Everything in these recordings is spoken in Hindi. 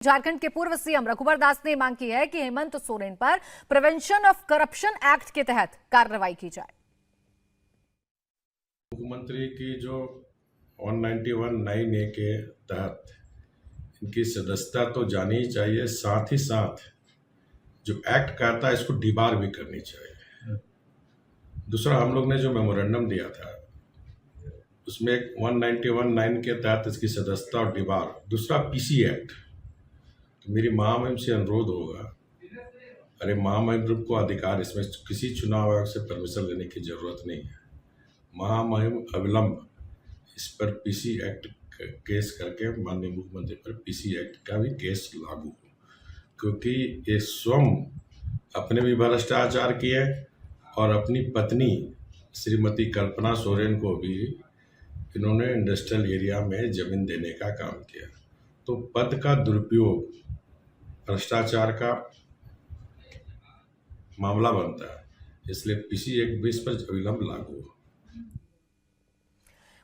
झारखंड के पूर्व सीएम रघुवर दास ने मांग की है कि हेमंत सोरेन पर प्रिवेंशन ऑफ करप्शन एक्ट के तहत कार्रवाई की जाए। मुख्यमंत्री की जो 191(9)(a) के तहत इनकी सदस्यता तो जानी ही चाहिए, साथ ही साथ जो एक्ट कहता है इसको डिबार भी करनी चाहिए। दूसरा, हम लोग ने जो मेमोरेंडम दिया था उसमें 191(9) के तहत इसकी सदस्यता और डिबार, दूसरा पीसी एक्ट। तो मेरी महामहिम से अनुरोध होगा, अरे महामहिम को अधिकार, इसमें किसी चुनाव आयोग से परमिशन लेने की जरूरत नहीं है। महामहिम अविलंब इस पर पीसी एक्ट केस करके माननीय मुख्यमंत्री पर पीसी एक्ट का भी केस लागू हो, क्योंकि ये स्वयं अपने भी भ्रष्टाचार किए और अपनी पत्नी श्रीमती कल्पना सोरेन को भी इन्होंने इंडस्ट्रियल एरिया में जमीन देने का काम किया। तो पद का दुरुपयोग भ्रष्टाचार का मामला बनता है, इसलिए पीसी एक्ट भी इस पर अविलंब लागू हो।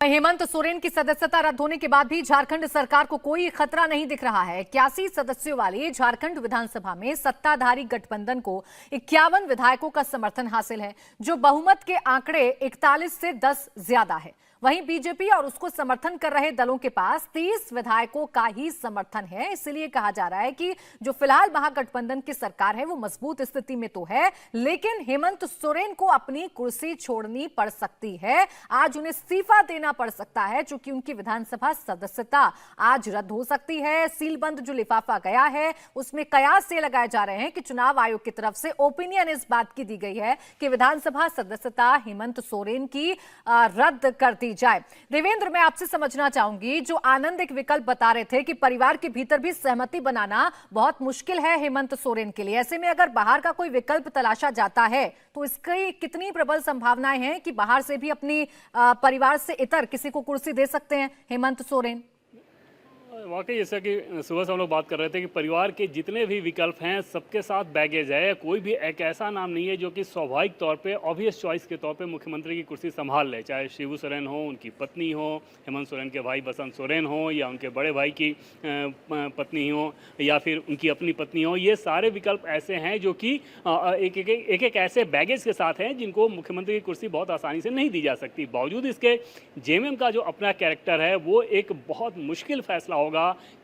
हेमंत सोरेन की सदस्यता रद्द होने के बाद भी झारखंड सरकार को कोई खतरा नहीं दिख रहा है। 81 सदस्यों वाली झारखंड विधानसभा में सत्ताधारी गठबंधन को 51 विधायकों का समर्थन हासिल है, जो बहुमत के आंकड़े 41 से 10 ज्यादा है। वहीं बीजेपी और उसको समर्थन कर रहे दलों के पास 30 विधायकों का ही समर्थन है। इसलिए कहा जा रहा है कि जो फिलहाल महागठबंधन की सरकार है वो मजबूत स्थिति में तो है, लेकिन हेमंत सोरेन को अपनी कुर्सी छोड़नी पड़ सकती है। आज उन्हें इस्तीफा देना पड़ सकता है, चूंकि उनकी विधानसभा सदस्यता आज रद्द हो सकती है। सीलबंद जो लिफाफा गया है उसमें कयास से लगाए जा रहे हैं कि चुनाव आयोग की तरफ से ओपिनियन इस बात की दी गई है कि विधानसभा सदस्यता हेमंत सोरेन की रद्द कर दी जाए। देवेंद्र, मैं आपसे समझना चाहूंगी, जो आनंद एक विकल्प बता रहे थे कि परिवार के भीतर भी सहमति बनाना बहुत मुश्किल है हेमंत सोरेन के लिए, ऐसे में अगर बाहर का कोई विकल्प तलाशा जाता है तो इसकी कितनी प्रबल संभावनाएं हैं कि बाहर से भी अपनी परिवार से इतर किसी को कुर्सी दे सकते हैं हेमंत सोरेन? वाकई जैसा कि सुबह से हम लोग बात कर रहे थे कि परिवार के जितने भी विकल्प हैं सबके साथ बैगेज है। कोई भी एक ऐसा नाम नहीं है जो कि स्वाभाविक तौर पे ऑब्वियस चॉइस के तौर पे मुख्यमंत्री की कुर्सी संभाल ले, चाहे शिबू सोरेन हो, उनकी पत्नी हो, हेमंत सोरेन के भाई बसंत सोरेन हो, या उनके बड़े भाई की पत्नी हो, या फिर उनकी अपनी पत्नी हो। ये सारे विकल्प ऐसे हैं जो कि एक ऐसे बैगेज के साथ हैं जिनको मुख्यमंत्री की कुर्सी बहुत आसानी से नहीं दी जा सकती। बावजूद इसके जेएमएम का जो अपना कैरेक्टर है वो एक बहुत मुश्किल फैसला होगा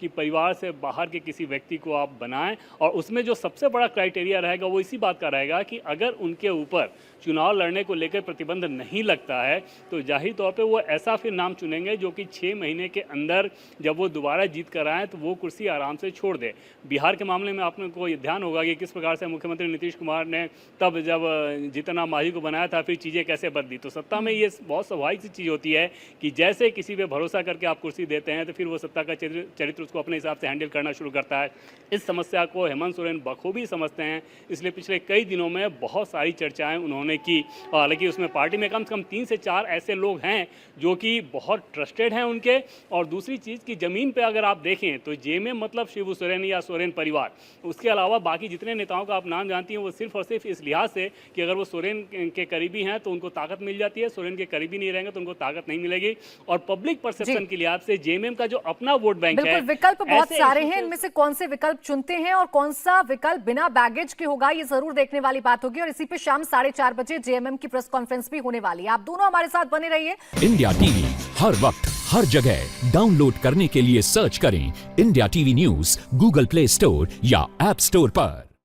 कि परिवार से बाहर के किसी व्यक्ति को आप बनाएं, और उसमें जो सबसे बड़ा क्राइटेरिया रहेगा वो इसी बात का रहेगा कि अगर उनके ऊपर चुनाव लड़ने को लेकर प्रतिबंध नहीं लगता है तो जाहिर तौर पे वो ऐसा फिर नाम चुनेंगे जो कि 6 महीने के अंदर जब वो दोबारा जीत कर आए तो वो कुर्सी आराम से छोड़ दे। बिहार के मामले में आपने को ये ध्यान होगा कि किस प्रकार से मुख्यमंत्री नीतीश कुमार ने तब जब जीतन राम मांझी को बनाया था फिर चीज़ें कैसे बदली। तो सत्ता में ये बहुत स्वाभाविक सी चीज़ होती है कि जैसे किसी पे भरोसा करके आप कुर्सी देते हैं तो फिर वो सत्ता का चरित्र उसको अपने हिसाब से हैंडल करना शुरू करता है। इस समस्या को हेमंत सोरेन बखूबी समझते हैं, इसलिए पिछले कई दिनों में बहुत सारी चर्चाएं उन्होंने की। हालांकि उसमें पार्टी में कम से कम 3 से 4 ऐसे लोग हैं जो कि बहुत ट्रस्टेड हैं उनके। और दूसरी चीज़ की ज़मीन पे अगर आप देखें तो जेएमएम मतलब शिबू सोरेन या सोरेन परिवार, उसके अलावा बाकी जितने नेताओं का आप नाम जानती हैं वो सिर्फ और सिर्फ इस लिहाज से कि अगर वो सोरेन के करीबी हैं तो उनको ताकत मिल जाती है, सोरेन के करीबी नहीं रहेंगे तो उनको ताकत नहीं मिलेगी। और पब्लिक परसेप्शन के लिहाज से जेएमएम का जो अपना वोट बैंक है, विकल्प बहुत सारे हैं, इनमें से कौन से विकल्प चुनते हैं और कौन सा विकल्प बिना बैगेज के होगा ये जरूर देखने वाली बात होगी। और इसी पे शाम 4:30 बजे जेएमएम की प्रेस कॉन्फ्रेंस भी होने वाली है। आप दोनों हमारे साथ बने रहिए। इंडिया टीवी हर वक्त हर जगह डाउनलोड करने के लिए सर्च करें India TV news Google play store या ऐप स्टोर पर।